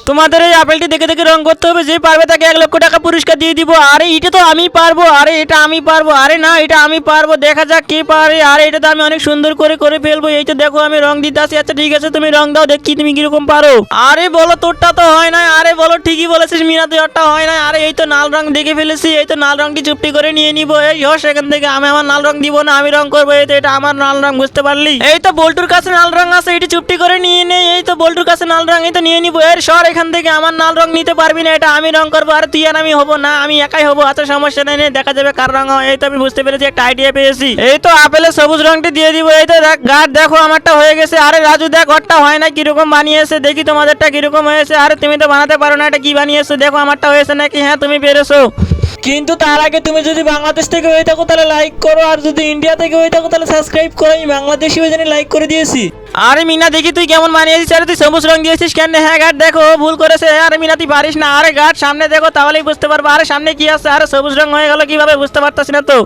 তোমাদের এই আপেলটি দেখে দেখে রং করতে হবে, যে পারবে তাকে 1,00,000 টাকা পুরস্কার দিয়ে দিব। আরে এটা তো আমি পারবো, আরে এটা আমি পারবো, আরে না এটা আমি পারবো, দেখা যাক কে পারে। আরে এটা তো আমি অনেক সুন্দর করে করে ফেলবো। এই তো দেখো আমি রং দিতে আসি। আচ্ছা ঠিক আছে, তুমি রং দাও, দেখি তুমি কিরকম পারো। আরে বলো তোরটা তো হয় না, আরে বলো ঠিকই বলেছিস মিনা, তোরটা হয় না। আরে এই তো লাল রং দেখে ফেলেছি, এই তো লাল রংটি চুপটি করে নিয়ে নিবো। এই হস এখান থেকে, আমি আমার লাল রং দিব না, আমি রং করবো। এই তো এটা আমার লাল রং, বুঝতে পারলি? এই তো বল্টুর কাছে লাল রং আছে, এটি চুপটি করে নিয়ে নেই। এই তো বল্টুর কাছে লাল রং, এই তো নিয়ে নিবো। এর সর এখান থেকে, আমার লাল রং নিতে পারবি না, এটা আমি রং করবো। আর তুই আর আমি হবো না, আমি একাই হবো। আচ্ছা সমস্যা নেই, দেখা যাবে কার রং হয়। এই তো আমি বুঝতে পেরেছি, একটা আইডিয়া পেয়েছি। এই তো আপেলের সবুজ রংটি দিয়ে দিব। এই তো গাছ দেখো আমারটা হয়ে গেছে। আরে রাজু দেখ ওরটা হয় না, কিরকম বানিয়েছে দেখি তোমাদেরটা কিরকম হয়েছে। আরে তুমি তো বানাতে পারো না, এটা কি বানিয়েছো দেখো আমারটা হয়েছে নাকি। হ্যাঁ তুমি পেরেছো, কিন্তু তার আগে তুমি যদি বাংলাদেশ থেকে হয়ে থাকো তাহলে লাইক করো, আর যদি ইন্ডিয়া থেকে হয়ে থাকো তাহলে সাবস্ক্রাইব করো। আমি বাংলাদেশি হয়ে জানি লাইক করে দিয়েছি। আরে মিনা দেখি তুই কেমন বানিয়েছিস। আরে তুই সবুজ রং দিয়েছিস কেন? হ্যাঁ গাছ দেখো ভুল করেছে। আরে মিনা তুই পারিস না। আরে গাছ সামনে দেখো তাহলেই বুঝতে পারবো। আরে সামনে কি আছে? আরে সবুজ রং হয়ে গেল কিভাবে, বুঝতে পারতাছি না তো।